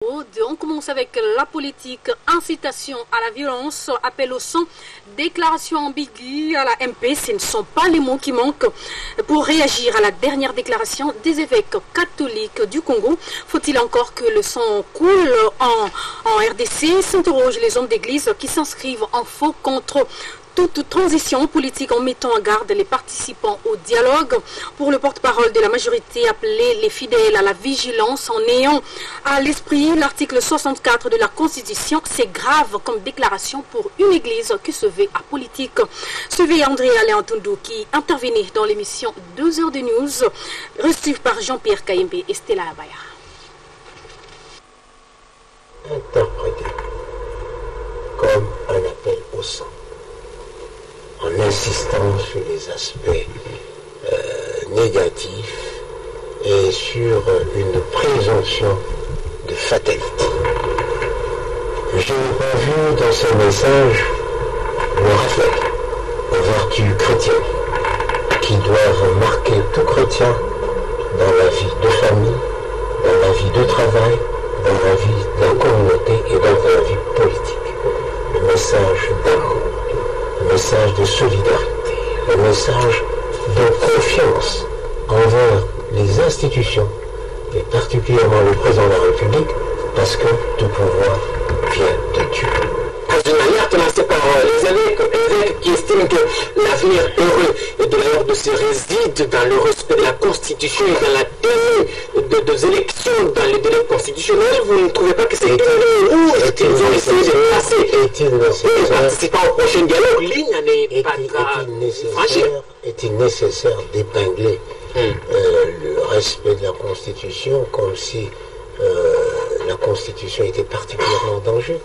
On commence avec la politique, incitation à la violence, appel au sang, déclaration ambiguë à la MP. Ce ne sont pas les mots qui manquent pour réagir à la dernière déclaration des évêques catholiques du Congo. Faut-il encore que le sang coule en RDC? S'interrogent les hommes d'église qui s'inscrivent en faux contre toute transition politique en mettant en garde les participants au dialogue. Pour le porte-parole de la majorité, appeler les fidèles à la vigilance en ayant à l'esprit l'article 64 de la Constitution, c'est grave comme déclaration pour une église qui se veut apolitique. Suivez André Alain Tundou qui intervenait dans l'émission 2 heures de news, reçue par Jean-Pierre Kayembe et Stella Abaya. Interprété comme un appel au sang, en insistant sur les aspects négatifs et sur une présomption de fatalité. Je n'ai pas vu dans ce message le rappel aux vertus chrétiennes qui doivent marquer tout chrétien dans la vie de famille, dans la vie de travail, dans la vie de la communauté et dans la vie politique. Le message d'amour, le message de solidarité, le message de confiance envers les institutions, et particulièrement le président de la République, parce que tout pouvoir vient de Dieu. Dans une alerte lancée par les évêques qui estiment que l'avenir heureux de la RDC réside dans le respect de la Constitution et dans la tenue des élections dans les délais constitutionnels, vous ne trouvez pas que c'est une ligne rouge qu'ils ont essayé de passer? Les participants au prochain dialogue, ligne n'est pas franchie. Est-il nécessaire d'épingler le respect de la Constitution comme si la Constitution était particulièrement en danger?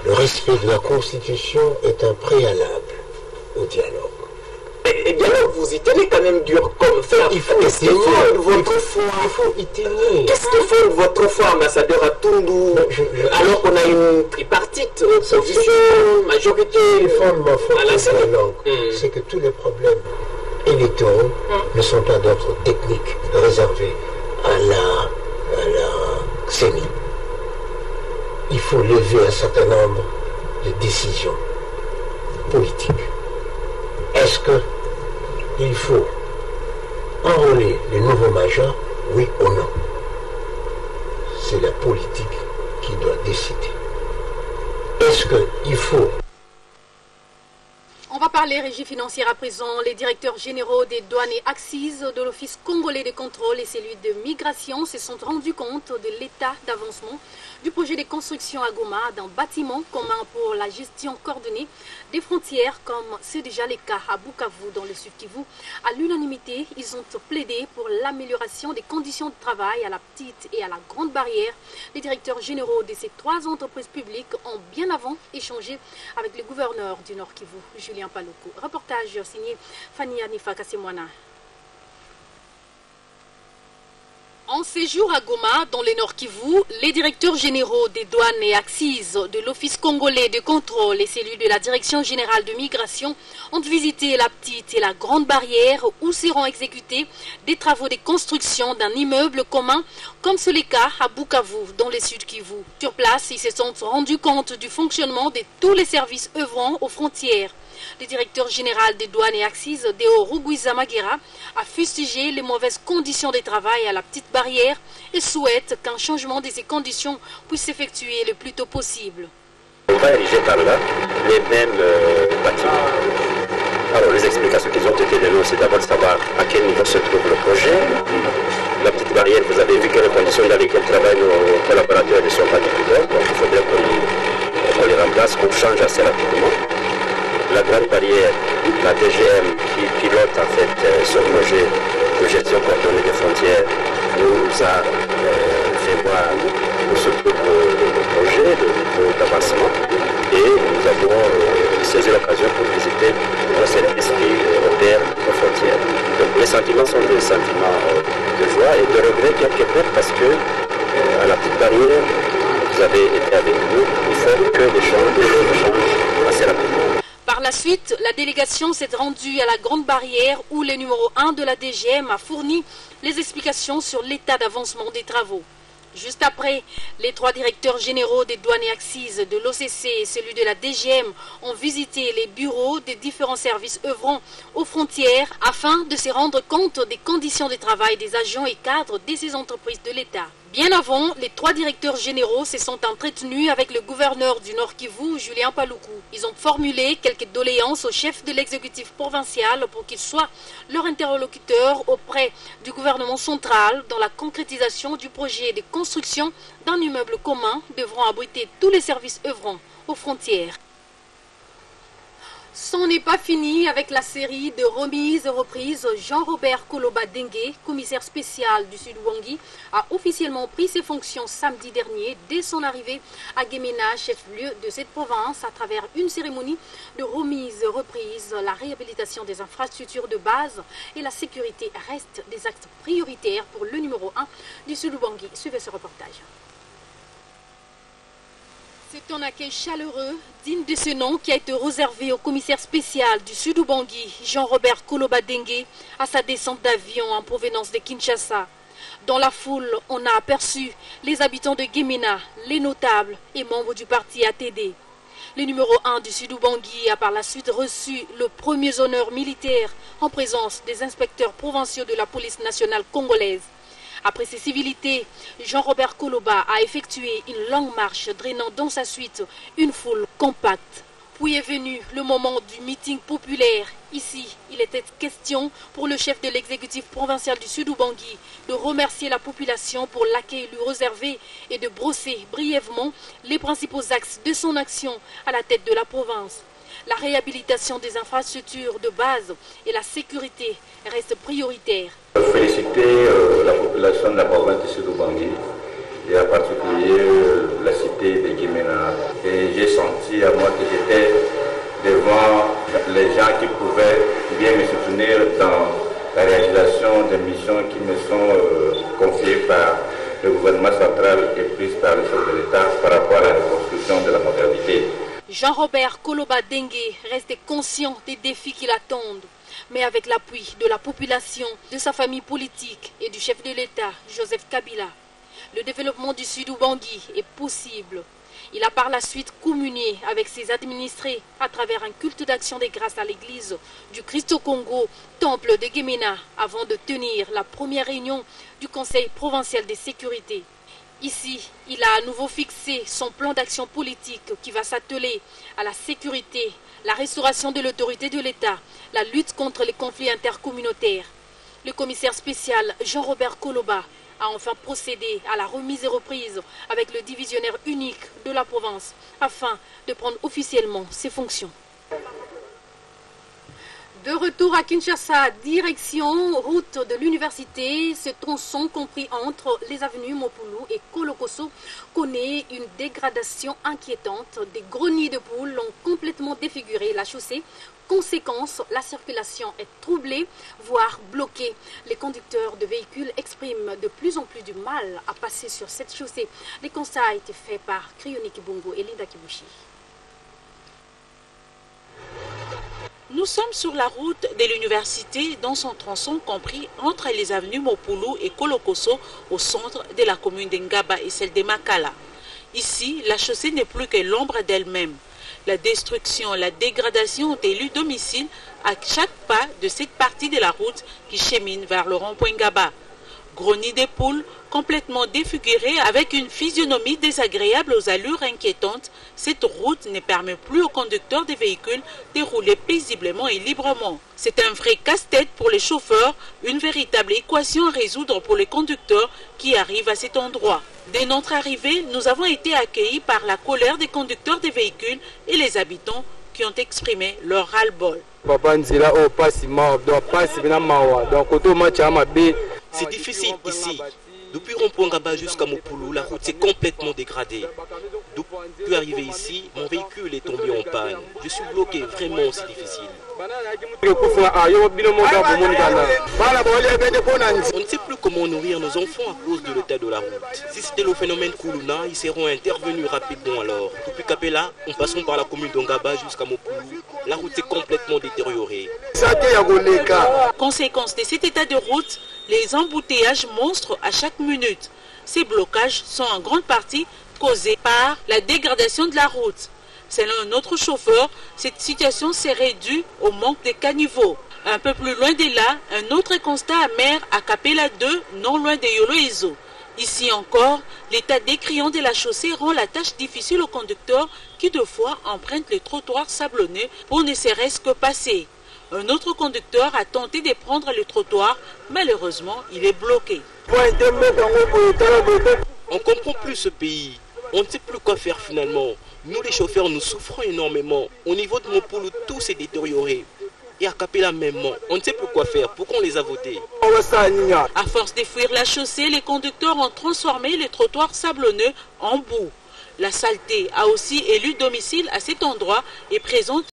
Le respect de la Constitution est un préalable au dialogue. Et dialogue, vous y tenez quand même dur comme fer. Il faut y tenir. Il faut y tenir. Qu'est-ce que fonde votre foi, ambassadeur Atundou, alors qu'on a une tripartite, opposition, majorité à la dialogue, c'est que tous les problèmes électoraux ne sont pas d'ordre technique réservés à la CENI. Il faut lever un certain nombre de décisions politiques. Est-ce qu'il faut enrôler les nouveaux majors, oui ou non? C'est la politique qui doit décider. Est-ce qu'il faut... On va parler régie financière à présent. Les directeurs généraux des douanes et axes de l'Office congolais de contrôle et celui de migration se sont rendus compte de l'état d'avancement du projet de construction à Goma d'un bâtiment commun pour la gestion coordonnée des frontières, comme c'est déjà le cas à Bukavu dans le Sud Kivu. À l'unanimité, ils ont plaidé pour l'amélioration des conditions de travail à la petite et à la grande barrière. Les directeurs généraux de ces trois entreprises publiques ont bien avant échangé avec le gouverneur du Nord Kivu, Julien Paluku. Reportage signé Fanny Anifa Kassimwana. En séjour à Goma, dans le Nord Kivu, les directeurs généraux des douanes et axes de l'Office congolais de contrôle et celui de la Direction générale de migration ont visité la petite et la grande barrière où seront exécutés des travaux de construction d'un immeuble commun, comme c'est le cas à Bukavu, dans le Sud Kivu. Sur place, ils se sont rendus compte du fonctionnement de tous les services œuvrant aux frontières. Le directeur général des douanes et axes, Deo Rugwiza Magera, a fustigé les mauvaises conditions de travail à la petite barrière et souhaite qu'un changement de ces conditions puisse s'effectuer le plus tôt possible. On va ériger par là les mêmes bâtiments. Alors les explications qui ont été données, c'est d'abord de savoir à quel niveau se trouve le projet. La petite barrière, vous avez vu que les conditions dans lesquelles travaillent nos collaborateurs ne sont pas du tout bonnes, donc il faudrait qu'on les remplace, qu'on change assez rapidement. La grande barrière, la DGM qui pilote en fait ce projet de gestion coordonnée des frontières, nous a fait voir où se trouve le projet, le niveau d'avancement, et nous avons saisi l'occasion pour visiter nos services qui opèrent aux frontières. Donc les sentiments sont des sentiments de joie et de regret quelque part parce que à la petite barrière, vous avez été avec nous, il faut que les choses changent assez rapidement. Par la suite, la délégation s'est rendue à la Grande Barrière où le numéro 1 de la DGM a fourni les explications sur l'état d'avancement des travaux. Juste après, les 3 directeurs généraux des douanes et accises de l'OCC et celui de la DGM ont visité les bureaux des différents services œuvrant aux frontières afin de se rendre compte des conditions de travail des agents et cadres de ces entreprises de l'État. Bien avant, les 3 directeurs généraux se sont entretenus avec le gouverneur du Nord Kivu, Julien Paluku. Ils ont formulé quelques doléances au chef de l'exécutif provincial pour qu'il soit leur interlocuteur auprès du gouvernement central dans la concrétisation du projet de construction d'un immeuble commun devant abriter tous les services œuvrant aux frontières. C'en n'est pas fini avec la série de remises et reprises. Jean-Robert Koloba Dengue, commissaire spécial du Sud-Ouangui, a officiellement pris ses fonctions samedi dernier dès son arrivée à Gemena, chef-lieu de cette province, à travers une cérémonie de remise et reprise. La réhabilitation des infrastructures de base et la sécurité restent des axes prioritaires pour le numéro 1 du Sud-Ouangui. Suivez ce reportage. C'est un accueil chaleureux, digne de ce nom, qui a été réservé au commissaire spécial du Sud-Ouangui, Jean-Robert Koloba Dengue, à sa descente d'avion en provenance de Kinshasa. Dans la foule, on a aperçu les habitants de Gemena, les notables et membres du parti ATD. Le numéro 1 du Sud-Ouangui a par la suite reçu le premier honneur militaire en présence des inspecteurs provinciaux de la police nationale congolaise. Après ces civilités, Jean-Robert Koloba a effectué une longue marche drainant dans sa suite une foule compacte. Puis est venu le moment du meeting populaire. Ici, il était question pour le chef de l'exécutif provincial du Sud-Ouangui de remercier la population pour l'accueil lui réservé et de brosser brièvement les principaux axes de son action à la tête de la province. La réhabilitation des infrastructures de base et la sécurité restent prioritaires. Féliciter la population de la province du Sud-Ouangui et en particulier la cité de Gemena. Et j'ai senti à moi que j'étais devant les gens qui pouvaient bien me soutenir dans la réalisation des missions qui me sont confiées par le gouvernement central et prises par le chef de l'État par rapport à la reconstruction de la modernité. Jean-Robert Koloba Dengue reste conscient des défis qui l'attendent, mais avec l'appui de la population, de sa famille politique et du chef de l'État, Joseph Kabila, le développement du Sud-Ouangui est possible. Il a par la suite communié avec ses administrés à travers un culte d'action des grâces à l'église du Christ au Congo, temple de Gemena, avant de tenir la première réunion du Conseil provincial de sécurité. Ici, il a à nouveau fixé son plan d'action politique qui va s'atteler à la sécurité, la restauration de l'autorité de l'État, la lutte contre les conflits intercommunautaires. Le commissaire spécial Jean-Robert Koloba a enfin procédé à la remise et reprise avec le divisionnaire unique de la province afin de prendre officiellement ses fonctions. De retour à Kinshasa, direction route de l'université, ce tronçon compris entre les avenues Mopulu et Kolokoso connaît une dégradation inquiétante. Des gros nids de poules ont complètement défiguré la chaussée. Conséquence, la circulation est troublée, voire bloquée. Les conducteurs de véhicules expriment de plus en plus du mal à passer sur cette chaussée. Les constats ont été faits par Krionik Bongo et Linda Kibushi. Nous sommes sur la route de l'université dans son tronçon compris entre les avenues Mopulu et Kolokoso au centre de la commune d'Ngaba et celle de Makala. Ici, la chaussée n'est plus que l'ombre d'elle-même. La destruction, la dégradation ont élu domicile à chaque pas de cette partie de la route qui chemine vers le rond-point Ngaba. Gros nid des poules, complètement défigurés avec une physionomie désagréable aux allures inquiétantes, cette route ne permet plus aux conducteurs des véhicules de rouler paisiblement et librement. C'est un vrai casse-tête pour les chauffeurs, une véritable équation à résoudre pour les conducteurs qui arrivent à cet endroit. Dès notre arrivée, nous avons été accueillis par la colère des conducteurs des véhicules et les habitants qui ont exprimé leur ras-le-bol. C'est difficile ici. Depuis rond-point Ngaba jusqu'à Mopulu, la route s'est complètement dégradée. Depuis arriver ici, mon véhicule est tombé en panne. Je suis bloqué, vraiment c'est difficile. On ne sait plus comment nourrir nos enfants à cause de l'état de la route. Si c'était le phénomène Kuluna, ils seront intervenus rapidement alors. Depuis Kapela, en passant par la commune d'Ongaba jusqu'à Mopulu, la route s'est complètement détériorée. Conséquence de cet état de route, les embouteillages monstres à chaque minute. ces blocages sont en grande partie causés par la dégradation de la route. Selon un autre chauffeur, cette situation serait due au manque de caniveaux. Un peu plus loin de là, un autre constat amer à Kapela 2, non loin de Yolo-Ezo. Ici encore, l'état décriant de la chaussée rend la tâche difficile aux conducteurs qui de fois empruntent les trottoirs sablonneux pour ne serait-ce que passer. Un autre conducteur a tenté de prendre le trottoir, malheureusement, il est bloqué. On ne comprend plus ce pays. On ne sait plus quoi faire finalement. Nous les chauffeurs, nous souffrons énormément. Au niveau de Mopulu, tout s'est détérioré. Et à Kapela même, on ne sait plus quoi faire. Pourquoi on les a votés? À force de fuir la chaussée, les conducteurs ont transformé les trottoirs sablonneux en boue. La saleté a aussi élu domicile à cet endroit et présente